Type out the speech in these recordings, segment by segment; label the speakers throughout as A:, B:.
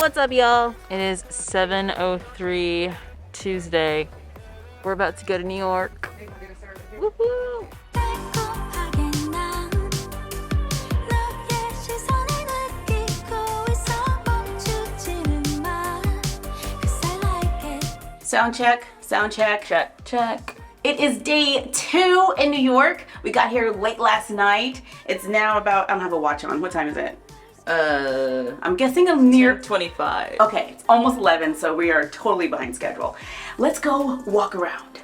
A: What's up, y'all? It is 7:03 Tuesday. We're about to go to New York. Woohoo!
B: Sound check, sound check.
A: Check, check.
B: It is day 2 in New York. We got here late last night. It's now about, I don't have a watch on. What time is it? I'm guessing a near
A: 10:25.
B: Okay, it's almost 11, so we are totally behind schedule. Let's go walk around.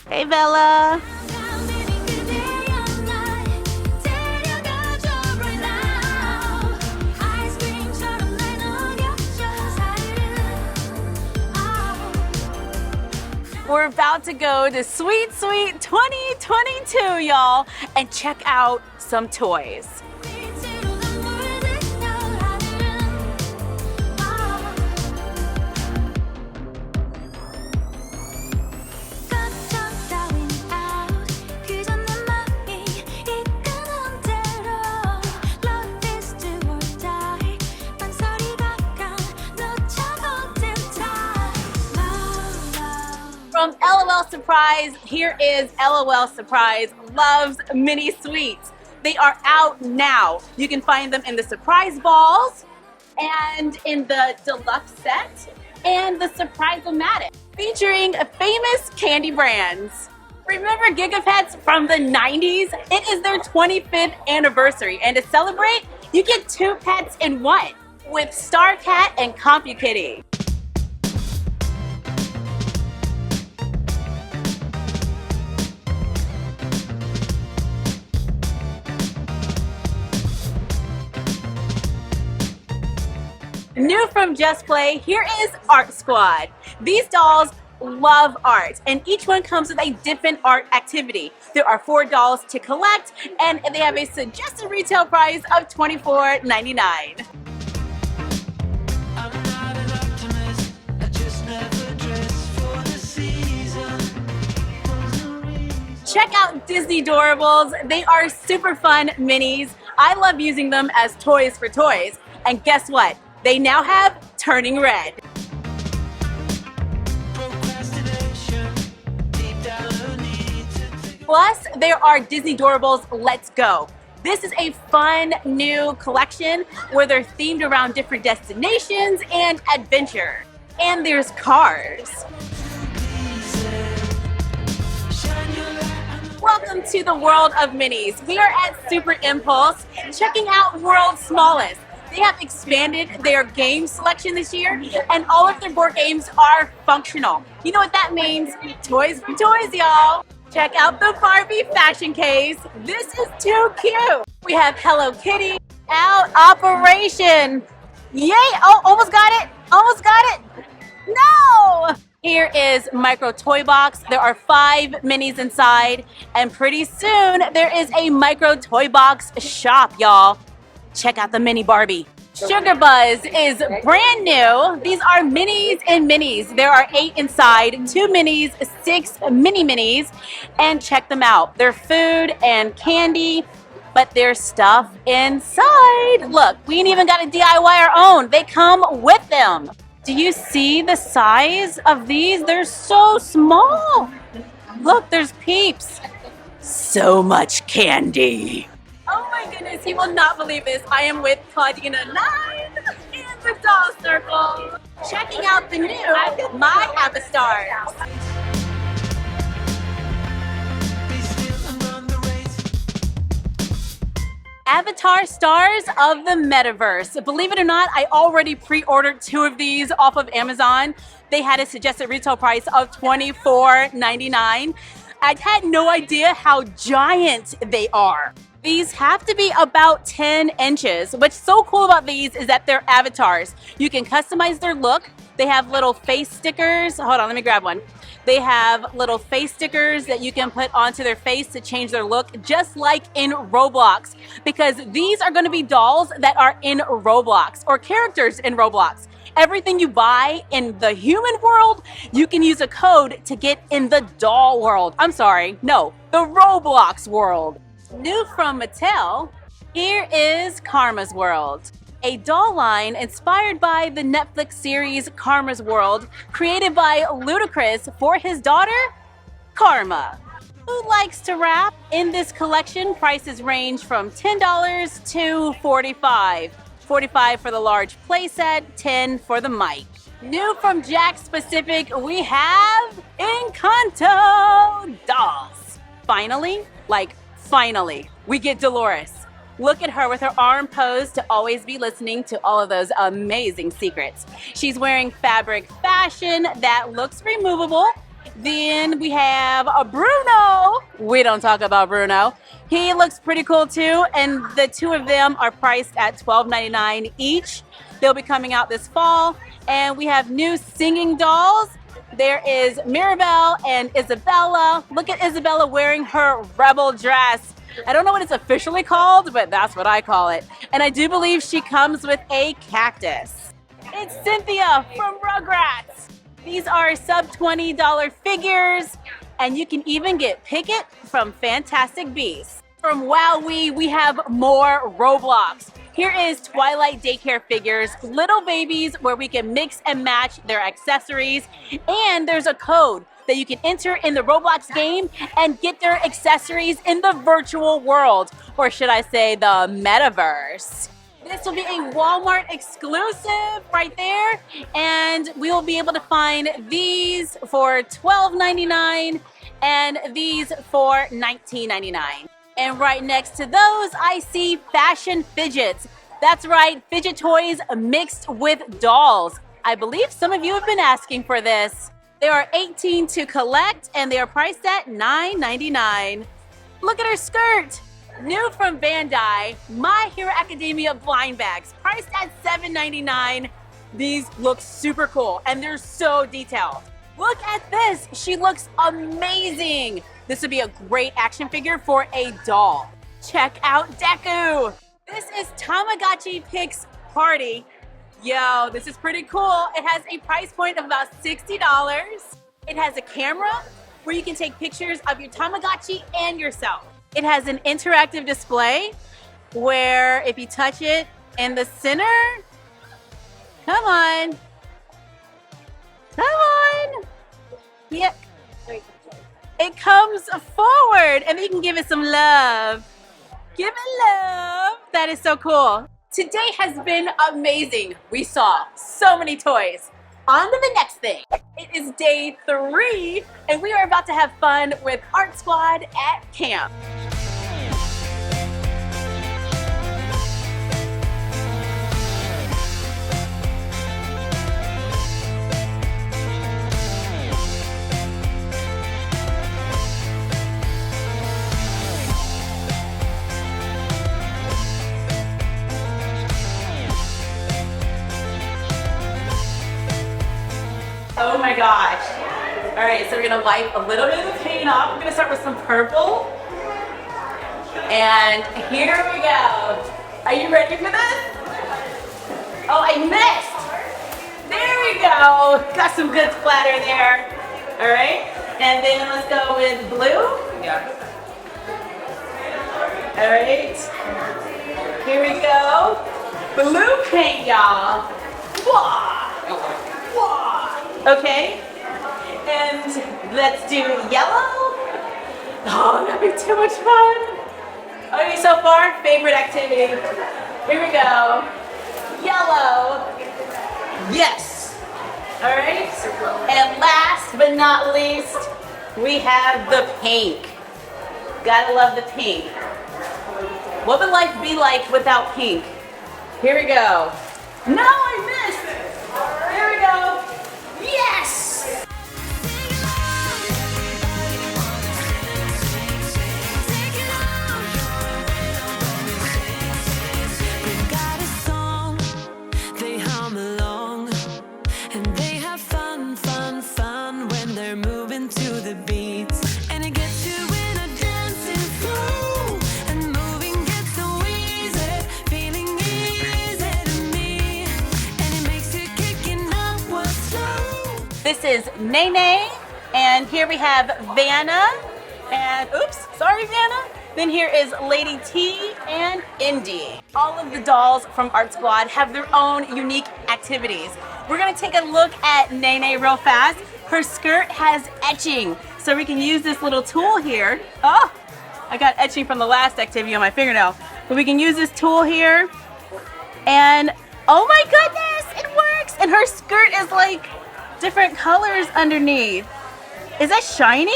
A: Hey, Bella. We're about to go to sweet, sweet 2022, y'all, and check out some toys. From LOL Surprise, here is LOL Surprise Loves Mini Sweets. They are out now. You can find them in the surprise balls and in the deluxe set and the Surprise-O-Matic, featuring famous candy brands. Remember Gigapets from the 90s? It is their 25th anniversary, and to celebrate, you get 2 pets in 1 with Star Cat and CompuKitty. New from Just Play, here is Art Squad. These dolls love art, and each one comes with a different art activity. There are 4 dolls to collect, and they have a suggested retail price of $24.99. Check out Disney Doorables. They are super fun minis. I love using them as toys for toys, and guess what? They now have Turning Red. Plus, there are Disney Doorables Let's Go. This is a fun new collection where they're themed around different destinations and adventure. And there's cars. Welcome to the world of minis. We are at Super Impulse, checking out World's Smallest. They have expanded their game selection this year, and all of their board games are functional. You know what that means? Toys for toys, y'all. Check out the Barbie fashion case. This is too cute. We have Hello Kitty out operation. Yay! Oh, almost got it. Almost got it. No! Here is Micro Toy Box. There are 5 minis inside, and pretty soon there is a Micro Toy Box shop, y'all. Check out the mini Barbie. Sugar Buzz is brand new. These are minis and minis. There are 8 inside, 2 minis, 6 mini minis, and check them out. They're food and candy, but there's stuff inside. Look, we ain't even got to DIY our own. They come with them. Do you see the size of these? They're so small. Look, there's Peeps. So much candy. Oh my goodness, he will not believe this. I am with Claudina 9 in the Doll Circle, checking out the new My Avastars. Avatar Stars of the Metaverse. Believe it or not, I already pre-ordered 2 of these off of Amazon. They had a suggested retail price of $24.99. I had no idea how giant they are. These have to be about 10 inches. What's so cool about these is that they're avatars. You can customize their look. They have little face stickers. Hold on, let me grab one. They have little face stickers that you can put onto their face to change their look, just like in Roblox, because these are going to be dolls that are in Roblox or characters in Roblox. Everything you buy in the human world, you can use a code to get in the doll world. I'm sorry, no, the Roblox world. New from Mattel, here is Karma's World. a doll line inspired by the Netflix series Karma's World, created by Ludacris for his daughter, Karma, who likes to rap. In this collection, prices range from $10 to $45. $45 for the large playset, $10 for the mic. New from Jakks Pacific, we have Encanto dolls. Finally, we get Dolores. Look at her with her arm posed to always be listening to all of those amazing secrets. She's wearing fabric fashion that looks removable. Then we have a Bruno. We don't talk about Bruno. He looks pretty cool too, and the two of them are priced at $12.99 each. They'll be coming out this fall. And we have new singing dolls. There is Mirabelle and Isabella. Look at Isabella wearing her rebel dress. I don't know what it's officially called, but that's what I call it. And I do believe she comes with a cactus. It's Cynthia from Rugrats. These are sub $20 figures, and you can even get Pickett from Fantastic Beasts. From WowWee, we have more Roblox. Here is Twilight Daycare figures, little babies where we can mix and match their accessories. And there's a code that you can enter in the Roblox game and get their accessories in the virtual world, or should I say the metaverse. This will be a Walmart exclusive right there, and we will be able to find these for $12.99 and these for $19.99. And right next to those, I see fashion fidgets. That's right, fidget toys mixed with dolls. I believe some of you have been asking for this. There are 18 to collect, and they are priced at $9.99. Look at her skirt. New from Bandai, My Hero Academia blind bags, priced at $7.99. These look super cool, and they're so detailed. Look at this. She looks amazing. This would be a great action figure for a doll. Check out Deku. This is Tamagotchi Pix Party. Yo, this is pretty cool. It has a price point of about $60. It has a camera where you can take pictures of your Tamagotchi and yourself. It has an interactive display where if you touch it in the center, come on. Yeah. It comes forward and you can give it some love. Give it love. That is so cool. Today has been amazing. We saw so many toys. On to the next thing. It is day 3 and we are about to have fun with Art Squad at camp. Oh my gosh. All right, so we're gonna wipe a little bit of the paint off. We're gonna start with some purple. And here we go. Are you ready for this? Oh, I missed. There we go. Got some good splatter there. All right, and then let's go with blue. Yeah. All right. Here we go. Blue paint, y'all. Okay, and let's do yellow. Oh, that'd be too much fun. Okay, so far, favorite activity. Here we go. Yellow. Yes. All right. And last but not least, we have the pink. Gotta love the pink. What would life be like without pink? Here we go. No, I missed. Here we go. Yes!
C: They've got a song, they hum along, and they have fun, fun, fun when they're moving to the beats. And it gets you in a dancing flow, and moving gets so easy, feeling easy to me, and it makes you kicking upward slow.
A: This is Nene, and here we have Vanna, and oops, sorry Vanna. Then here is Lady T and Indy. All of the dolls from Art Squad have their own unique activities. We're gonna take a look at Nene real fast. Her skirt has etching, so we can use this little tool here. Oh, I got etching from the last activity on my fingernail. But we can use this tool here, and oh my goodness, it works! And her skirt is like different colors underneath. Is that shiny?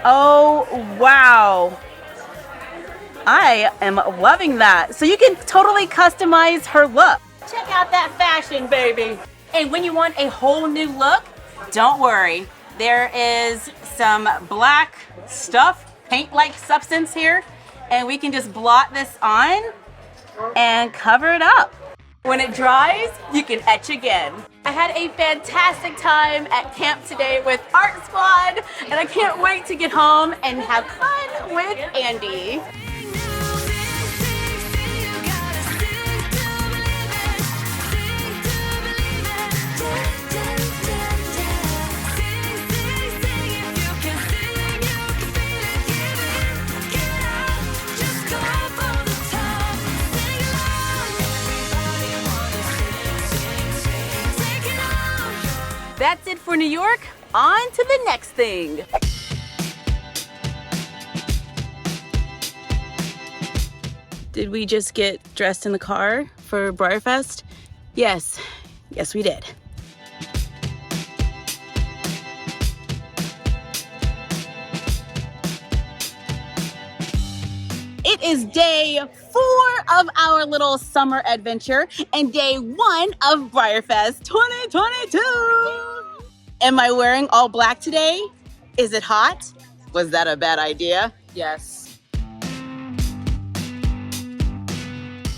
A: Oh, wow. I am loving that. So you can totally customize her look. Check out that fashion, baby. And when you want a whole new look, don't worry. There is some black stuff, paint-like substance here, and we can just blot this on and cover it up. When it dries, you can etch again. I had a fantastic time at camp today with Art Squad, and I can't wait to get home and have fun with Andy. That's it for New York. On to the next thing. Did we just get dressed in the car for BreyerFest? Yes, yes we did. It is day 4 of our little summer adventure and day 1 of BreyerFest 2022. Am I wearing all black today? Is it hot? Was that a bad idea? Yes.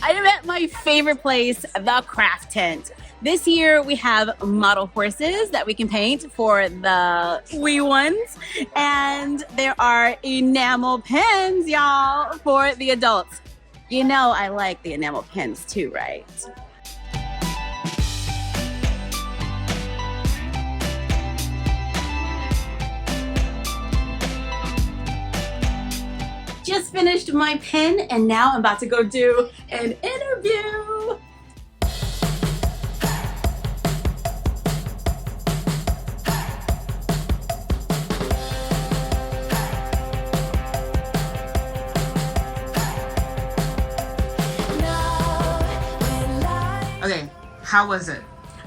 A: I am at my favorite place, the craft tent. This year we have model horses that we can paint for the wee ones. And there are enamel pens, y'all, for the adults. You know I like the enamel pens too, right? Just finished my pen and now I'm about to go do an interview.
B: Okay, how was it?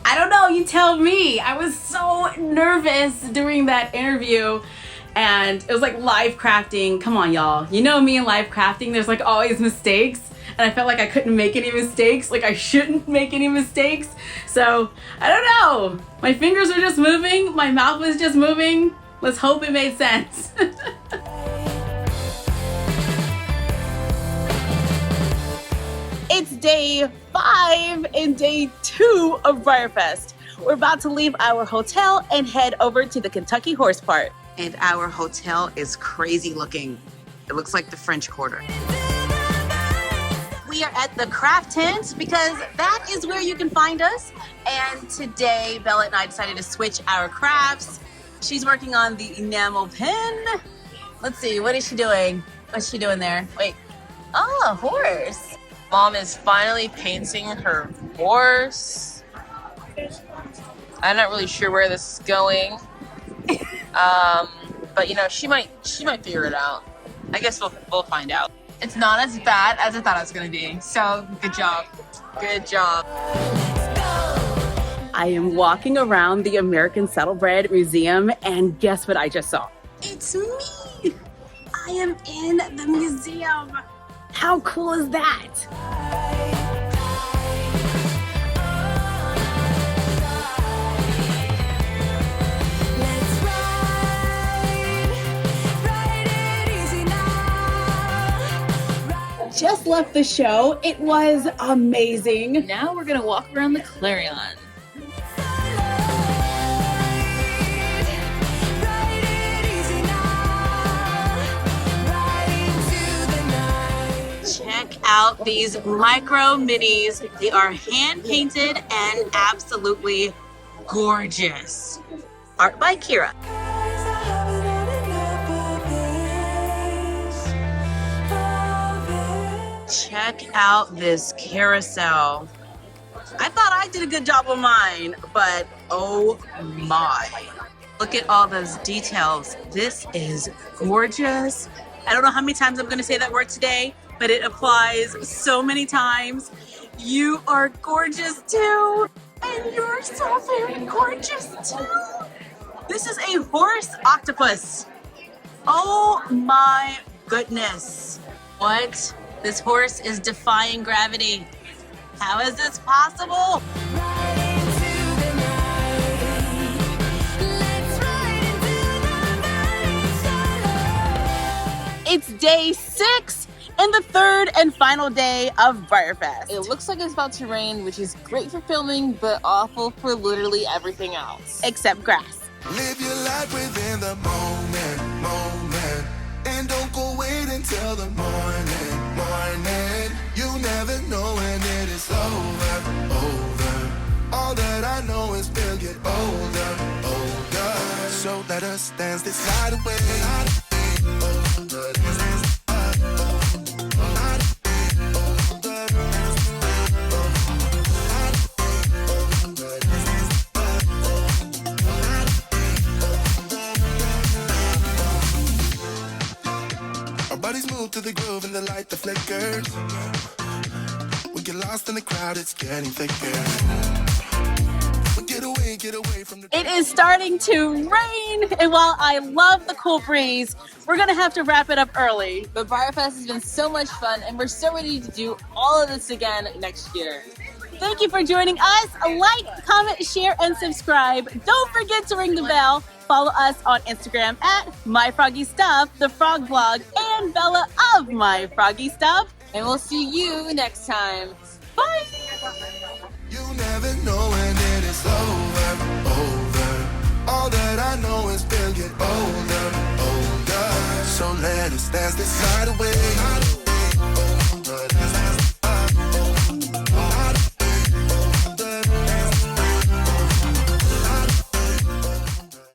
A: I don't know, you tell me. I was so nervous doing that interview. And it was like live crafting. Come on, y'all. You know me and live crafting, there's like always mistakes. And I felt like I couldn't make any mistakes. Like I shouldn't make any mistakes. So, I don't know. My fingers were just moving. My mouth was just moving. Let's hope it made sense. It's day 5 and day 2 of BreyerFest. We're about to leave our hotel and head over to the Kentucky Horse Park.
B: And our hotel is crazy looking. It looks like the French Quarter.
A: We are at the craft tent because that is where you can find us. And today, Bella and I decided to switch our crafts. She's working on the enamel pen. Let's see, what is she doing? What's she doing there? Wait. Oh, a horse.
D: Mom is finally painting her horse. I'm not really sure where this is going. But you know, she might figure it out. I guess we'll find out.
E: It's not as bad as I thought it was gonna be. So good job.
D: Good job.
A: I am walking around the American Saddlebred Museum and guess what I just saw? It's me! I am in the museum. How cool is that? Just left the show. It was amazing.
E: Now we're gonna walk around the Clarion.
A: Check out these micro minis. They are hand painted and absolutely gorgeous. Art by Kira.
B: Check out this carousel. I thought I did a good job on mine, but oh my. Look at all those details. This is gorgeous. I don't know how many times I'm gonna say that word today, but it applies so many times. You are gorgeous too, and you're so very gorgeous too. This is a horse octopus. Oh my goodness. What? This horse is defying gravity. How is this possible? It's day 6 and the third and final day of BreyerFest.
D: It looks like it's about to rain, which is great for filming, but awful for literally everything else.
B: Except grass.
F: Live your life within the moment. And don't go wait until the morning. You never know when it is over. All that I know is we'll get older. So let us dance this night away. Bodies move to the groove and the light that flickers. We get lost in the crowd, it's getting thicker. We get away from the...
B: It is starting to rain, and while I love the cool breeze, we're gonna have to wrap it up early.
D: But BreyerFest has been so much fun, and we're so ready to do all of this again next year.
B: Thank you for joining us. Like, comment, share, and subscribe. Don't forget to ring the bell. Follow us on Instagram at MyFroggyStuff, the Frog Blog, and Bella of MyFroggyStuff.
D: And we'll see you next time.
B: Bye!
F: You never know when it is over. All that I know is we'll get older. So let us dance this night away.